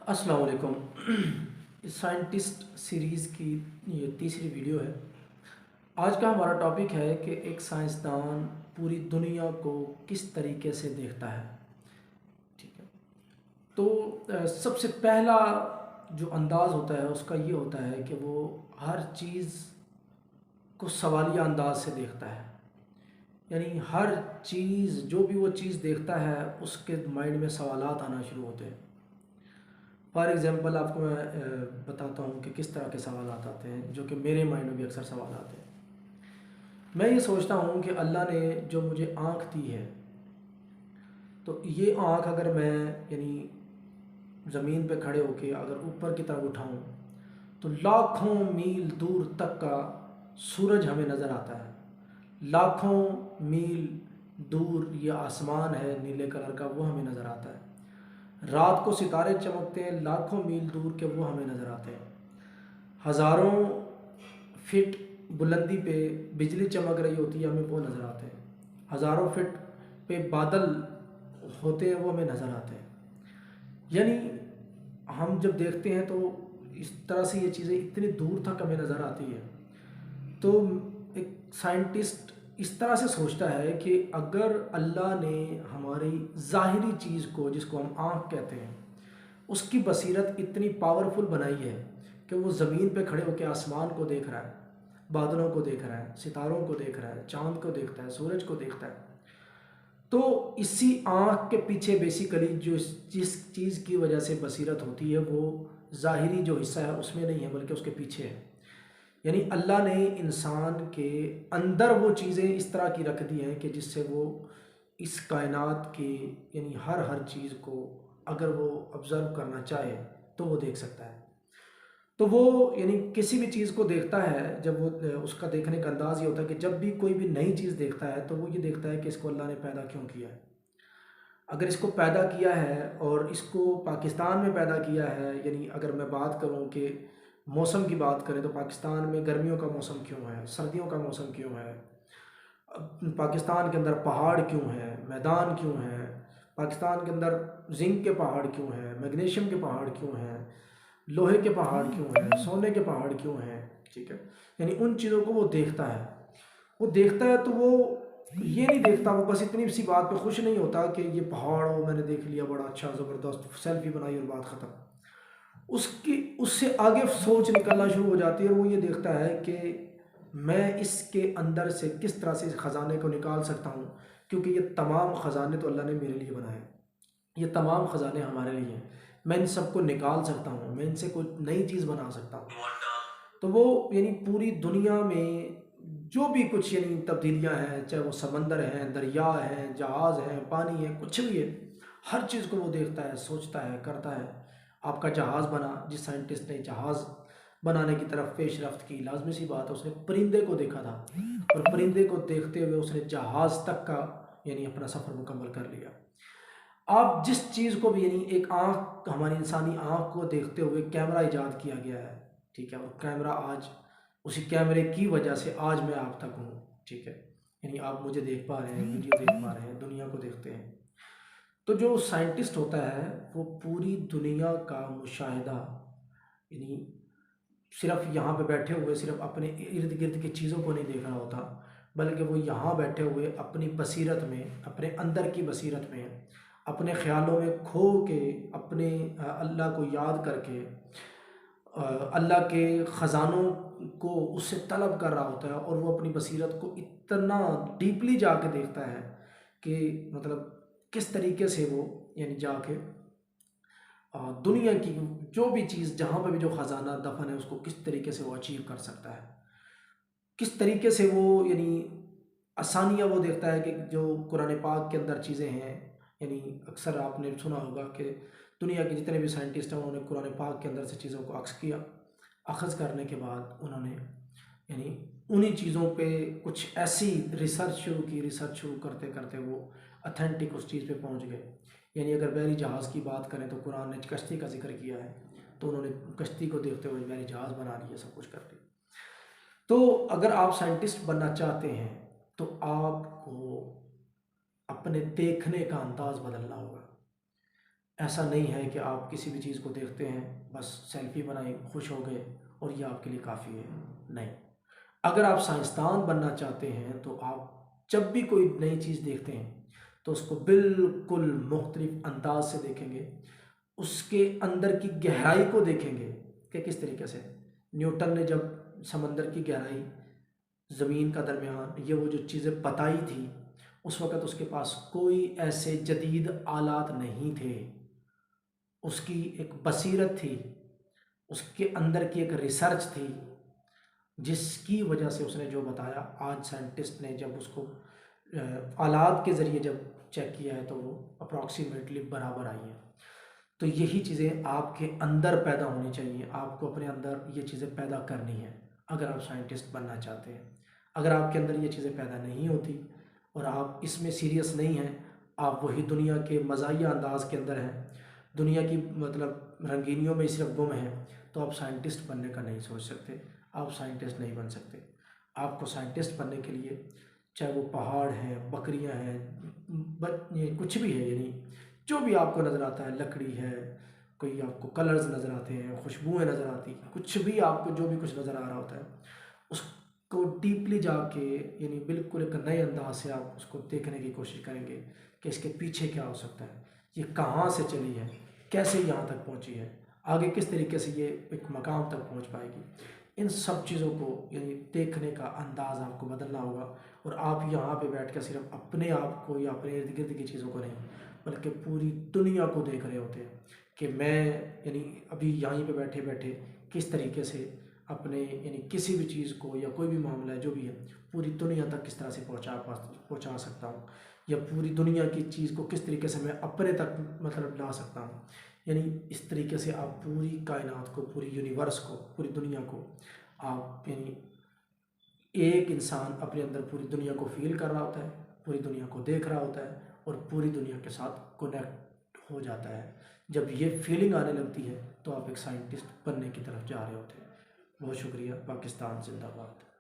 अस्सलाम वालेकुम। इस साइंटिस्ट सीरीज़ की ये तीसरी वीडियो है। आज का हमारा टॉपिक है कि एक साइंसदान पूरी दुनिया को किस तरीके से देखता है। ठीक है। तो सबसे पहला जो अंदाज़ होता है उसका ये होता है कि वो हर चीज़ को सवालिया अंदाज से देखता है। यानी हर चीज़, जो भी वो चीज़ देखता है उसके माइंड में सवालात आना शुरू होते हैं। फॉर एग्ज़ाम्पल आपको मैं बताता हूँ कि किस तरह के सवाल आते हैं, जो कि मेरे माइंड में भी अक्सर सवाल आते हैं। मैं ये सोचता हूँ कि अल्लाह ने जो मुझे आँख दी है, तो ये आँख अगर मैं यानी ज़मीन पे खड़े होके अगर ऊपर की तरफ उठाऊँ तो लाखों मील दूर तक का सूरज हमें नज़र आता है। लाखों मील दूर ये आसमान है नीले कलर का, वो हमें नज़र आता है। रात को सितारे चमकते हैं, लाखों मील दूर के वो हमें नज़र आते हैं। हज़ारों फिट बुलंदी पे बिजली चमक रही होती है, हमें वो नज़र आते हैं। हज़ारों फिट पे बादल होते हैं, वो हमें नज़र आते हैं। यानी हम जब देखते हैं तो इस तरह से ये चीज़ें इतनी दूर तक हमें नज़र आती है। तो एक साइंटिस्ट इस तरह से सोचता है कि अगर अल्लाह ने हमारी ज़ाहिरी चीज़ को, जिसको हम आँख कहते हैं, उसकी बसीरत इतनी पावरफुल बनाई है कि वो ज़मीन पे खड़े होकर आसमान को देख रहा है, बादलों को देख रहा है, सितारों को देख रहा है, चाँद को देखता है, सूरज को देखता है। तो इसी आँख के पीछे बेसिकली जो जिस चीज़ की वजह से बसीरत होती है, वो ज़ाहिरी जो हिस्सा है उसमें नहीं है, बल्कि उसके पीछे है। यानी अल्लाह ने इंसान के अंदर वो चीज़ें इस तरह की रख दी हैं कि जिससे वो इस कायनात की यानी हर हर चीज़ को अगर वो ऑब्ज़र्व करना चाहे तो वो देख सकता है। तो वो यानी किसी भी चीज़ को देखता है, जब वो उसका देखने का अंदाज़ ये होता है कि जब भी कोई भी नई चीज़ देखता है तो वो ये देखता है कि इसको अल्लाह ने पैदा क्यों किया है। अगर इसको पैदा किया है और इसको पाकिस्तान में पैदा किया है, यानी अगर मैं बात करूं कि मौसम की बात करें तो पाकिस्तान में गर्मियों का मौसम क्यों है, सर्दियों का मौसम क्यों है, पाकिस्तान के अंदर पहाड़ क्यों है, मैदान क्यों है, पाकिस्तान के अंदर जिंक के पहाड़ क्यों हैं, मैग्नीशियम के पहाड़ क्यों हैं, लोहे के पहाड़ क्यों हैं, सोने के पहाड़ क्यों हैं। ठीक है। यानी उन चीज़ों को वो देखता है। वो देखता है तो वो ये नहीं देखता, वो बस इतनी सी बात पे खुश नहीं होता कि ये पहाड़ हो मैंने देख लिया, बड़ा अच्छा ज़बरदस्त सेल्फी बनाई और बात ख़त्म। उसकी उससे आगे सोच निकलना शुरू हो जाती है और वो ये देखता है कि मैं इसके अंदर से किस तरह से इस ख़जाने को निकाल सकता हूँ, क्योंकि ये तमाम ख़जाने तो अल्लाह ने मेरे लिए बनाए। ये तमाम ख़जाने हमारे लिए हैं। मैं इन सबको निकाल सकता हूँ, मैं इनसे कोई नई चीज़ बना सकता हूँ। तो वो यानी पूरी दुनिया में जो भी कुछ यानी तब्दीलियाँ हैं, चाहे वो समंदर हैं, दरिया हैं, जहाज़ हैं, पानी है, कुछ भी है, हर चीज़ को वो देखता है, सोचता है, करता है। आपका जहाज़ बना, जिस साइंटिस्ट ने जहाज़ बनाने की तरफ पेशरफ्त की, लाजमी सी बात है उसने परिंदे को देखा था और परिंदे को देखते हुए उसने जहाज़ तक का यानी अपना सफ़र मुकम्मल कर लिया। आप जिस चीज़ को भी यानी एक आँख, हमारी इंसानी आँख को देखते हुए कैमरा इजाद किया गया है। ठीक है। और कैमरा आज, उसी कैमरे की वजह से आज मैं आप तक हूँ। ठीक है। यानी आप मुझे देख पा रहे हैं, वीडियो देख पा रहे हैं, दुनिया को देखते हैं। तो जो साइंटिस्ट होता है वो पूरी दुनिया का मुशाहिदा यानी सिर्फ यहाँ पे बैठे हुए सिर्फ अपने इर्द गिर्द की चीज़ों को नहीं देख रहा होता, बल्कि वो यहाँ बैठे हुए अपनी बसीरत में, अपने अंदर की बसीरत में, अपने ख़्यालों में खो के, अपने अल्लाह को याद करके अल्लाह के ख़जानों को उससे तलब कर रहा होता है और वो अपनी बसीरत को इतना डीपली जाके देखता है कि मतलब किस तरीके से वो यानी जाके दुनिया की जो भी चीज़, जहाँ पे भी जो ख़जाना दफन है, उसको किस तरीके से वो अचीव कर सकता है, किस तरीके से वो यानी आसानियाँ वो देखता है कि जो कुरान पाक के अंदर चीज़ें हैं। यानी अक्सर आपने सुना होगा कि दुनिया के जितने भी साइंटिस्ट हैं उन्होंने कुरान पाक के अंदर से चीज़ों को अक्स किया। अखज़ करने के बाद उन्होंने यानी उन्हीं चीज़ों पे कुछ ऐसी रिसर्च शुरू की, रिसर्च शुरू करते करते वो अथेंटिक उस चीज़ पे पहुंच गए। यानी अगर बहरी जहाज़ की बात करें तो कुरान ने कश्ती का जिक्र किया है, तो उन्होंने कश्ती को देखते हुए बहरी जहाज़ बना लिया, सब कुछ कर लिया। तो अगर आप साइंटिस्ट बनना चाहते हैं तो आपको अपने देखने का अंदाज़ बदलना होगा। ऐसा नहीं है कि आप किसी भी चीज़ को देखते हैं, बस सेल्फी बनाई, खुश हो गए और ये आपके लिए काफ़ी है। नहीं, अगर आप साइंसदान बनना चाहते हैं तो आप जब भी कोई नई चीज़ देखते हैं तो उसको बिल्कुल मुख्तलिफ अंदाज से देखेंगे, उसके अंदर की गहराई को देखेंगे कि किस तरीके से न्यूटन ने जब समंदर की गहराई, ज़मीन का दरमियान, ये वो जो चीज़ें बताई थी, उस वक़्त उसके पास कोई ऐसे जदीद आलात नहीं थे। उसकी एक बसीरत थी, उसके अंदर की एक रिसर्च थी, जिसकी वजह से उसने जो बताया, आज साइंटिस्ट ने जब उसको आलात के ज़रिए जब चेक किया है तो वो अप्रॉक्सीमेटली बराबर आई है। तो यही चीज़ें आपके अंदर पैदा होनी चाहिए, आपको अपने अंदर ये चीज़ें पैदा करनी है अगर आप साइंटिस्ट बनना चाहते हैं। अगर आपके अंदर ये चीज़ें पैदा नहीं होती और आप इसमें सीरियस नहीं हैं, आप वही दुनिया के मज़ाहिया अंदाज के अंदर हैं, दुनिया की मतलब रंगीनियों में सिर्फ गुम हैं, तो आप साइंटिस्ट बनने का नहीं सोच सकते, आप साइंटिस्ट नहीं बन सकते। आपको साइंटिस्ट बनने के लिए चाहे वो पहाड़ हैं, बकरियां हैं, ये कुछ भी है, यानी जो भी आपको नज़र आता है, लकड़ी है, कोई आपको कलर्स नज़र आते हैं, खुशबुएं नज़र आती हैं, कुछ भी आपको जो भी कुछ नज़र आ रहा होता है, उसको डीपली जाके यानी बिल्कुल एक नए अंदाज से आप उसको देखने की कोशिश करेंगे कि इसके पीछे क्या हो सकता है, ये कहाँ से चली है, कैसे यहाँ तक पहुँची है, आगे किस तरीके से ये एक मकाम तक पहुँच पाएगी। इन सब चीज़ों को यानी देखने का अंदाज़ आपको बदलना होगा और आप यहाँ पे बैठ कर सिर्फ अपने आप को या अपने इर्द गिर्द की चीज़ों को नहीं, बल्कि पूरी दुनिया को देख रहे होते हैं कि मैं यानी अभी यहीं पे बैठे बैठे किस तरीके से अपने यानी किसी भी चीज़ को या कोई भी मामला है जो भी है, पूरी दुनिया तक किस तरह से पहुँचा सकता हूँ, या पूरी दुनिया की चीज़ को किस तरीके से मैं अपने तक मतलब ला सकता हूँ। यानी इस तरीके से आप पूरी कायनात को, पूरी यूनिवर्स को, पूरी दुनिया को आप यानी एक इंसान अपने अंदर पूरी दुनिया को फील कर रहा होता है, पूरी दुनिया को देख रहा होता है और पूरी दुनिया के साथ कनेक्ट हो जाता है। जब ये फीलिंग आने लगती है तो आप एक साइंटिस्ट बनने की तरफ जा रहे होते हैं। बहुत शुक्रिया। पाकिस्तान जिंदाबाद।